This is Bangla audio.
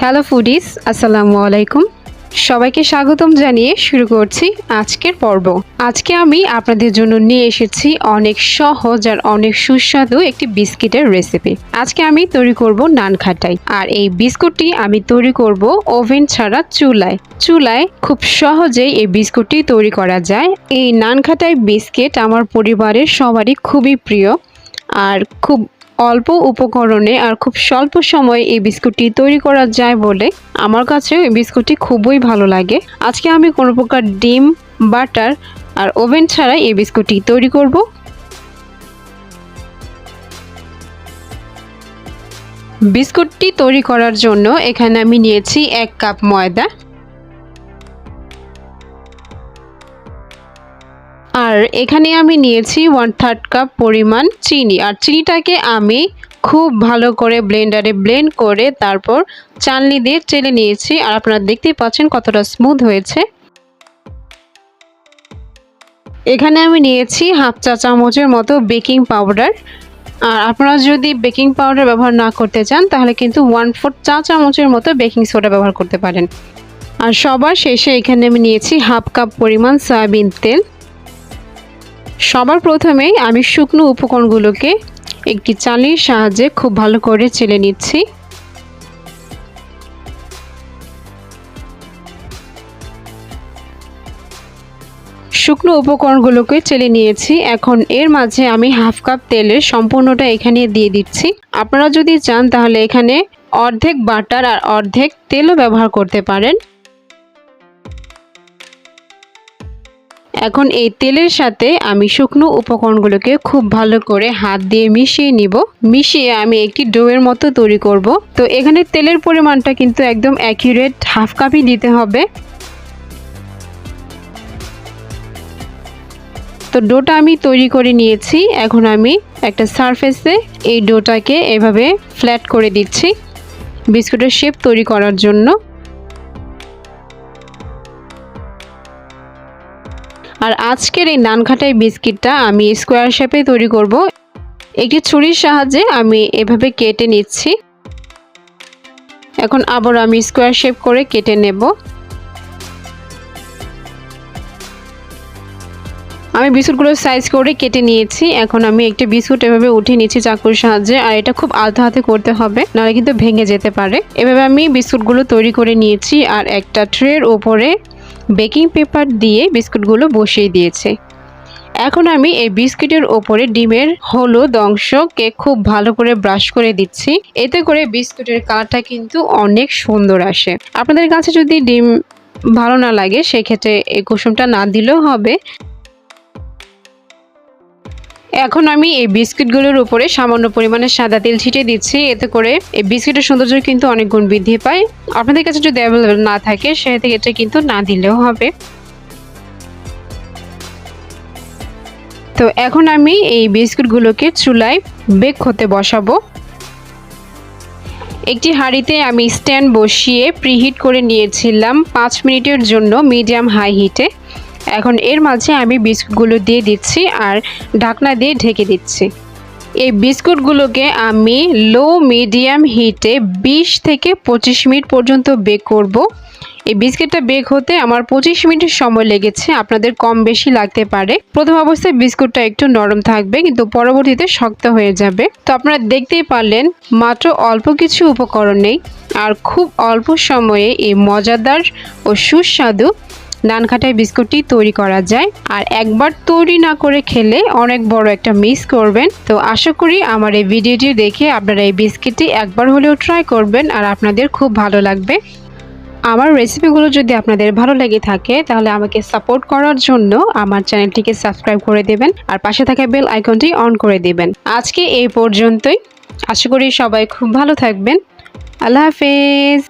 হ্যালো ফুডিস, আসসালামু আলাইকুম। সবাইকে স্বাগতম জানিয়ে শুরু করছি আজকের পর্ব। আজকে আমি আপনাদের জন্য নিয়ে এসেছি অনেক সহজ আর অনেক সুস্বাদু একটি বিস্কিটের রেসিপি। আজকে আমি তৈরি করব নানখাটাই, আর এই বিস্কুটটি আমি তৈরি করব ওভেন ছাড়া চুলায় খুব সহজেই এই বিস্কুটটি তৈরি করা যায়। এই নানখাটাই বিস্কিট আমার পরিবারের সবারই খুবই প্রিয়, আর খুব অল্প উপকরণে আর খুব স্বল্প সময়ে এই বিস্কুটটি তৈরি করা যায় বলে আমার কাছেও এই বিস্কুটটি খুবই ভালো লাগে। আজকে আমি কোনো প্রকার ডিম, বাটার আর ওভেন ছাড়াই এই বিস্কুটটি তৈরি করব। বিস্কুটটি তৈরি করার জন্য এখানে আমি নিয়েছি 1 কাপ ময়দা, আর এখানে আমি নিয়েছি 1/3 কাপ পরিমাণ চিনি। আর চিনিটাকে আমি খুব ভালো করে ব্লেন্ডারে ব্লেন্ড করে তারপর চালনি দিয়ে চেলে নিয়েছি, আর আপনারা দেখতেই পাচ্ছেন কতটা স্মুথ হয়েছে। এখানে আমি নিয়েছি 1/2 চা চামচের মতো বেকিং পাউডার, আর আপনারা যদি বেকিং পাউডার ব্যবহার না করতে চান তাহলে কিন্তু 1/4 চা চামচের মতো বেকিং সোডা ব্যবহার করতে পারেন। আর সবার শেষে এখানে আমি নিয়েছি 1/2 কাপ পরিমাণ সয়াবিন তেল। সবার প্রথমেই আমি শুকনো উপকরণগুলোকে একটি চালনির সাহায্যে খুব ভালো করে চেলে নিচ্ছি। শুকনো উপকরণগুলোকে চেলে নিয়েছি। এখন এর মাঝে আমি 1/2 কাপ তেলের সম্পূর্ণটা এখানে দিয়ে দিচ্ছি। আপনারা যদি চান তাহলে এখানে অর্ধেক বাটার আর অর্ধেক তেলও ব্যবহার করতে পারেন। এখন এই তেলের সাথে আমি শুকনো উপকরণগুলোকে খুব ভালো করে হাত দিয়ে মিশিয়ে নিব। মিশিয়ে আমি একটি ডোয়ের মতো তৈরি করব। তো এখানে তেলের পরিমাণটা কিন্তু একদম অ্যাকুরেট 1/2 কাপই দিতে হবে। তো ডোটা আমি তৈরি করে নিয়েছি। এখন আমি একটা সারফেসে এই ডোটাকে এভাবে ফ্ল্যাট করে দিচ্ছি বিস্কুটের শেপ তৈরি করার জন্য। আর আজকের এই নানখাটাই বিস্কিটটা আমি স্কোয়ার শেপে তৈরি করব। একটি ছুরির সাহায্যে আমি এভাবে কেটে নিচ্ছি। এখন আবার আমি স্কোয়ার শেপ করে কেটে নেব। আমি বিস্কুটগুলো সাইজ করে কেটে নিয়েছি। এখন আমি একটা বিস্কুট এভাবে উঠিয়ে নিচ্ছি চাকুর সাহায্যে, আর এটা খুব আলতো হাতে করতে হবে, নাহলে কিন্তু ভেঙে যেতে পারে। এভাবে আমি বিস্কুটগুলো তৈরি করে নিয়েছি, আর একটা ট্রের উপরে বেকিং পেপার দিয়ে বিস্কুটগুলো বসিয়ে দিয়েছি। এখন আমি এই বিস্কিটের ওপরে ডিমের হলুদ অংশকে খুব ভালো করে ব্রাশ করে দিচ্ছি। এতে করে বিস্কুটের কালারটা কিন্তু অনেক সুন্দর আসে। আপনাদের কাছে যদি ডিম ভালো না লাগে সেক্ষেত্রে এই কুসুমটা না দিলেও হবে। এখন আমি এই বিস্কিটগুলোর উপরে সামান্য পরিমাণে সাদা তেল ছিটিয়ে দিচ্ছি। এতে করে এই বিস্কিটের সৌন্দর্য কিন্তু অনেক গুণ বৃদ্ধি পায়। আপনাদের কাছে যদি অ্যাভেলেবেল না থাকে সেক্ষেত্রে কিন্তু না দিলেও হবে। তো এখন আমি এই বিস্কুটগুলোকে চুলায় বেক হতে বসাবো। একটি হাঁড়িতে আমি স্ট্যান্ড বসিয়ে প্রিহিট করে নিয়েছিলাম 5 মিনিটের জন্য মিডিয়াম হাই হিটে। এখন এর মাঝে আমি বিস্কুটগুলো দিয়ে দিচ্ছি আর ঢাকনা দিয়ে ঢেকে দিচ্ছি। এই বিস্কুটগুলোকে আমি লো মিডিয়াম হিটে 20 থেকে 25 মিনিট পর্যন্ত বেক করব। এই বিস্কিটটা বেক হতে আমার 25 মিনিটের সময় লেগেছে, আপনাদের কম বেশি লাগতে পারে। প্রথম অবস্থায় বিস্কুটটা একটু নরম থাকবে, কিন্তু পরবর্তীতে শক্ত হয়ে যাবে। তো আপনারা দেখতেই পারলেন মাত্র অল্প কিছু উপকরণ নেই আর খুব অল্প সময়ে এই মজাদার ও সুস্বাদু নানখাটাই বিস্কুটটি তৈরি করা যায়। আর একবার তৈরি না করে খেলে অনেক বড় একটা মিস করবেন। তো আশা করি আমার এই ভিডিওটি দেখে আপনারা এই বিস্কিটটি একবার হলেও ট্রাই করবেন আর আপনাদের খুব ভালো লাগবে। আমার রেসিপিগুলো যদি আপনাদের ভালো লেগে থাকে তাহলে আমাকে সাপোর্ট করার জন্য আমার চ্যানেলটিকে সাবস্ক্রাইব করে দেবেন আর পাশে থাকা বেল আইকনটি অন করে দেবেন। আজকে এই পর্যন্তই। আশা করি সবাই খুব ভালো থাকবেন। আল্লাহ হাফেজ।